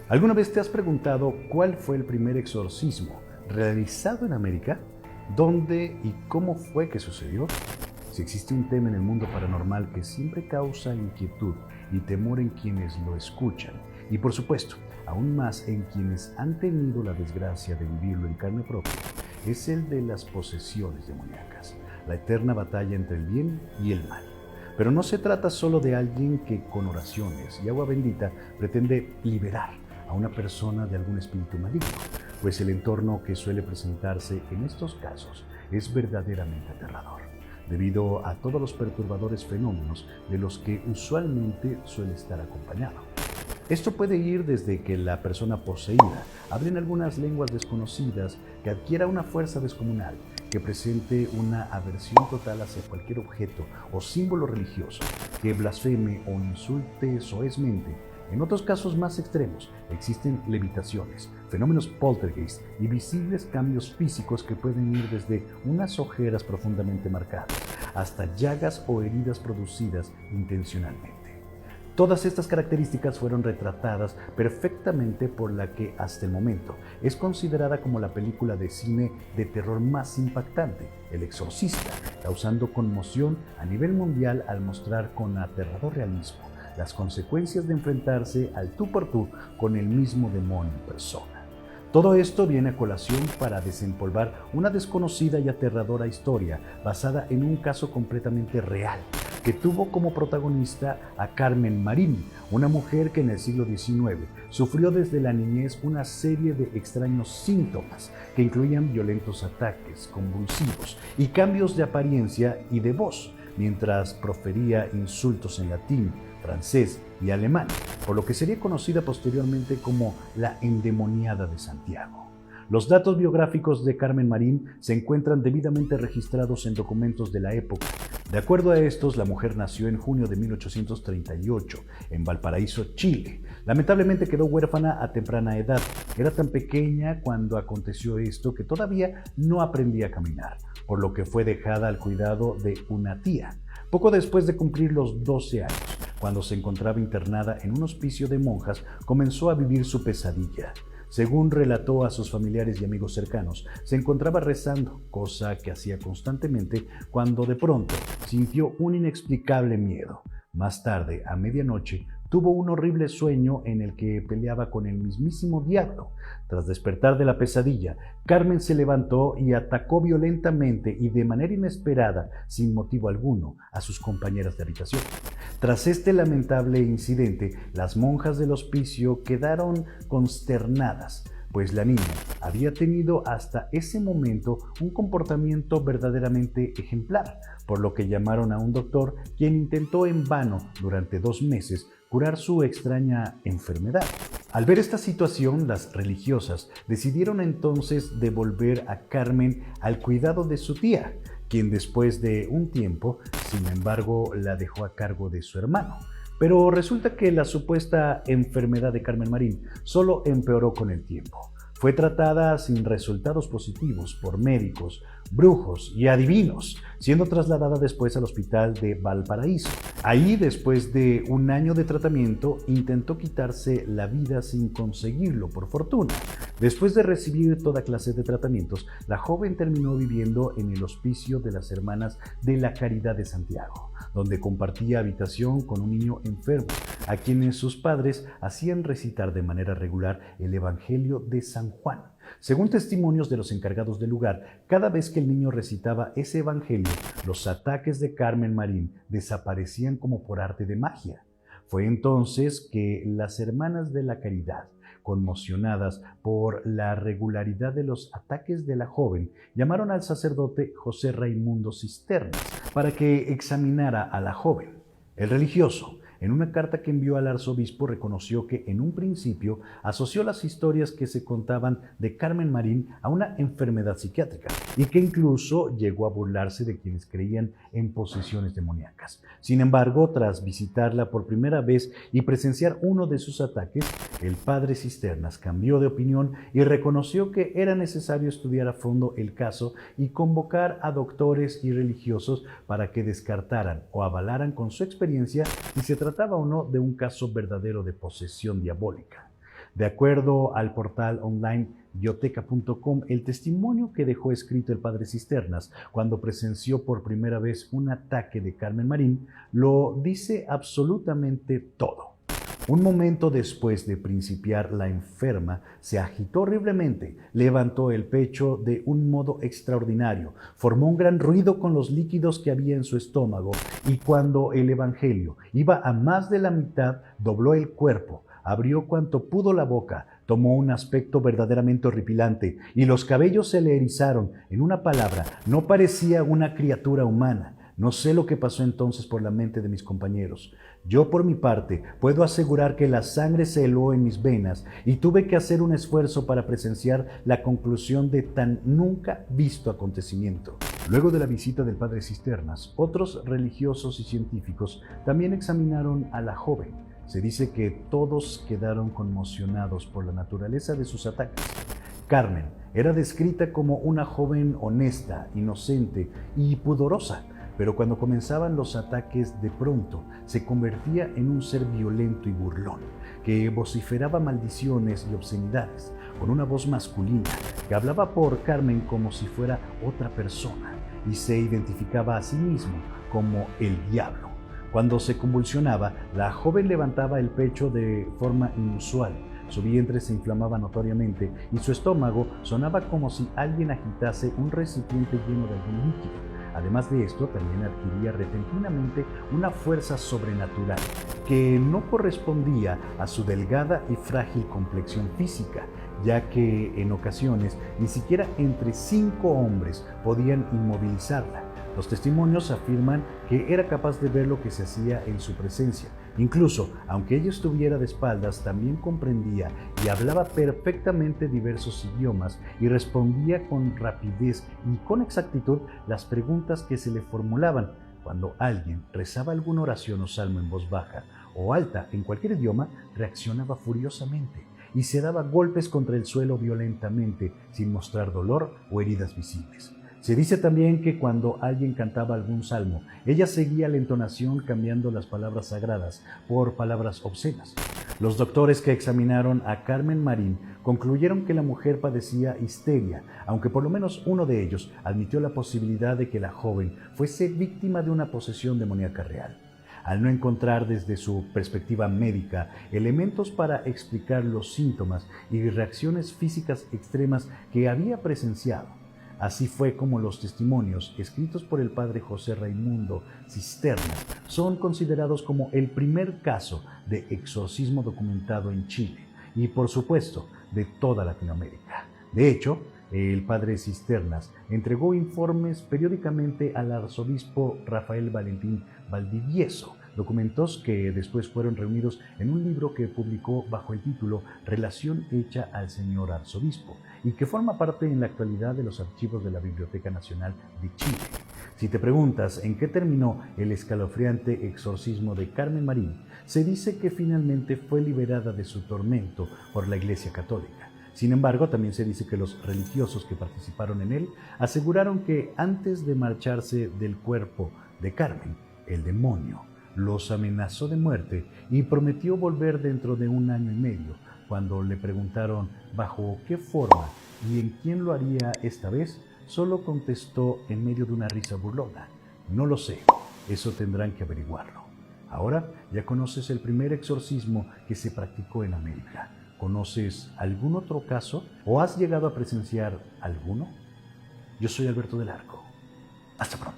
¿Alguna vez te has preguntado cuál fue el primer exorcismo realizado en América? ¿Dónde y cómo fue que sucedió? Si existe un tema en el mundo paranormal que siempre causa inquietud y temor en quienes lo escuchan, y por supuesto, aún más en quienes han tenido la desgracia de vivirlo en carne propia, es el de las posesiones demoníacas, la eterna batalla entre el bien y el mal. Pero no se trata solo de alguien que con oraciones y agua bendita pretende liberar a una persona de algún espíritu maligno, pues el entorno que suele presentarse en estos casos es verdaderamente aterrador, debido a todos los perturbadores fenómenos de los que usualmente suele estar acompañado. Esto puede ir desde que la persona poseída hable en algunas lenguas desconocidas, que adquiera una fuerza descomunal, que presente una aversión total hacia cualquier objeto o símbolo religioso, que blasfeme o insulte soezmente. En otros casos más extremos, existen levitaciones, fenómenos poltergeist y visibles cambios físicos que pueden ir desde unas ojeras profundamente marcadas hasta llagas o heridas producidas intencionalmente. Todas estas características fueron retratadas perfectamente por la que hasta el momento es considerada como la película de cine de terror más impactante, El Exorcista, causando conmoción a nivel mundial al mostrar con aterrador realismo las consecuencias de enfrentarse al tú por tú con el mismo demonio en persona. Todo esto viene a colación para desempolvar una desconocida y aterradora historia basada en un caso completamente real, que tuvo como protagonista a Carmen Marín, una mujer que en el siglo XIX sufrió desde la niñez una serie de extraños síntomas que incluían violentos ataques convulsivos y cambios de apariencia y de voz, mientras profería insultos en latín, francés y alemán, por lo que sería conocida posteriormente como la endemoniada de Santiago. Los datos biográficos de Carmen Marín se encuentran debidamente registrados en documentos de la época. De acuerdo a estos, la mujer nació en junio de 1838 en Valparaíso, Chile. Lamentablemente quedó huérfana a temprana edad. Era tan pequeña cuando aconteció esto que todavía no aprendía a caminar, por lo que fue dejada al cuidado de una tía. Poco después de cumplir los 12 años, cuando se encontraba internada en un hospicio de monjas, comenzó a vivir su pesadilla. Según relató a sus familiares y amigos cercanos, se encontraba rezando, cosa que hacía constantemente, cuando de pronto sintió un inexplicable miedo. Más tarde, a medianoche, tuvo un horrible sueño en el que peleaba con el mismísimo diablo. Tras despertar de la pesadilla, Carmen se levantó y atacó violentamente y de manera inesperada, sin motivo alguno, a sus compañeras de habitación. Tras este lamentable incidente, las monjas del hospicio quedaron consternadas, pues la niña había tenido hasta ese momento un comportamiento verdaderamente ejemplar, por lo que llamaron a un doctor, quien intentó en vano durante 2 meses curar su extraña enfermedad. Al ver esta situación, las religiosas decidieron entonces devolver a Carmen al cuidado de su tía, quien después de un tiempo, sin embargo, la dejó a cargo de su hermano. Pero resulta que la supuesta enfermedad de Carmen Marín solo empeoró con el tiempo. Fue tratada sin resultados positivos por médicos, brujos y adivinos, siendo trasladada después al hospital de Valparaíso. Ahí, después de 1 año de tratamiento, intentó quitarse la vida sin conseguirlo, por fortuna. Después de recibir toda clase de tratamientos, la joven terminó viviendo en el hospicio de las Hermanas de la Caridad de Santiago, donde compartía habitación con un niño enfermo, a quienes sus padres hacían recitar de manera regular el Evangelio de San Juan. Según testimonios de los encargados del lugar, cada vez que el niño recitaba ese evangelio, los ataques de Carmen Marín desaparecían como por arte de magia. Fue entonces que las Hermanas de la Caridad, conmocionadas por la regularidad de los ataques de la joven, llamaron al sacerdote José Raimundo Cisternas para que examinara a la joven. El religioso, en una carta que envió al arzobispo, reconoció que en un principio asoció las historias que se contaban de Carmen Marín a una enfermedad psiquiátrica y que incluso llegó a burlarse de quienes creían en posesiones demoníacas. Sin embargo, tras visitarla por primera vez y presenciar uno de sus ataques, el padre Cisternas cambió de opinión y reconoció que era necesario estudiar a fondo el caso y convocar a doctores y religiosos para que descartaran o avalaran con su experiencia si se trataba o no de un caso verdadero de posesión diabólica. De acuerdo al portal online bioteca.com, el testimonio que dejó escrito el padre Cisternas cuando presenció por primera vez un ataque de Carmen Marín lo dice absolutamente todo. Un momento después de principiar, la enferma se agitó horriblemente, levantó el pecho de un modo extraordinario, formó un gran ruido con los líquidos que había en su estómago y cuando el evangelio iba a más de la mitad, dobló el cuerpo, abrió cuanto pudo la boca, tomó un aspecto verdaderamente horripilante y los cabellos se le erizaron. En una palabra, no parecía una criatura humana. No sé lo que pasó entonces por la mente de mis compañeros. Yo, por mi parte, puedo asegurar que la sangre se heló en mis venas y tuve que hacer un esfuerzo para presenciar la conclusión de tan nunca visto acontecimiento. Luego de la visita del padre Cisternas, otros religiosos y científicos también examinaron a la joven. Se dice que todos quedaron conmocionados por la naturaleza de sus ataques. Carmen era descrita como una joven honesta, inocente y pudorosa, pero cuando comenzaban los ataques de pronto se convertía en un ser violento y burlón, que vociferaba maldiciones y obscenidades, con una voz masculina, que hablaba por Carmen como si fuera otra persona y se identificaba a sí mismo como el diablo. Cuando se convulsionaba, la joven levantaba el pecho de forma inusual, su vientre se inflamaba notoriamente y su estómago sonaba como si alguien agitase un recipiente lleno de algún líquido. Además de esto, también adquiría repentinamente una fuerza sobrenatural que no correspondía a su delgada y frágil complexión física, ya que en ocasiones ni siquiera entre 5 hombres podían inmovilizarla. Los testimonios afirman que era capaz de ver lo que se hacía en su presencia. Incluso, aunque ella estuviera de espaldas, también comprendía y hablaba perfectamente diversos idiomas y respondía con rapidez y con exactitud las preguntas que se le formulaban. Cuando alguien rezaba alguna oración o salmo en voz baja o alta en cualquier idioma, reaccionaba furiosamente y se daba golpes contra el suelo violentamente, sin mostrar dolor o heridas visibles. Se dice también que cuando alguien cantaba algún salmo, ella seguía la entonación cambiando las palabras sagradas por palabras obscenas. Los doctores que examinaron a Carmen Marín concluyeron que la mujer padecía histeria, aunque por lo menos uno de ellos admitió la posibilidad de que la joven fuese víctima de una posesión demoníaca real. Al no encontrar desde su perspectiva médica elementos para explicar los síntomas y reacciones físicas extremas que había presenciado, así fue como los testimonios escritos por el padre José Raimundo Cisternas son considerados como el primer caso de exorcismo documentado en Chile y, por supuesto, de toda Latinoamérica. De hecho, el padre Cisternas entregó informes periódicamente al arzobispo Rafael Valentín Valdivieso, documentos que después fueron reunidos en un libro que publicó bajo el título Relación hecha al señor arzobispo y que forma parte en la actualidad de los archivos de la Biblioteca Nacional de Chile. Si te preguntas en qué terminó el escalofriante exorcismo de Carmen Marín, se dice que finalmente fue liberada de su tormento por la Iglesia Católica. Sin embargo, también se dice que los religiosos que participaron en él aseguraron que antes de marcharse del cuerpo de Carmen, el demonio los amenazó de muerte y prometió volver dentro de 1 año y medio. Cuando le preguntaron bajo qué forma y en quién lo haría esta vez, solo contestó en medio de una risa burlona: no lo sé, eso tendrán que averiguarlo. Ahora ya conoces el primer exorcismo que se practicó en América. ¿Conoces algún otro caso o has llegado a presenciar alguno? Yo soy Alberto del Arco. Hasta pronto.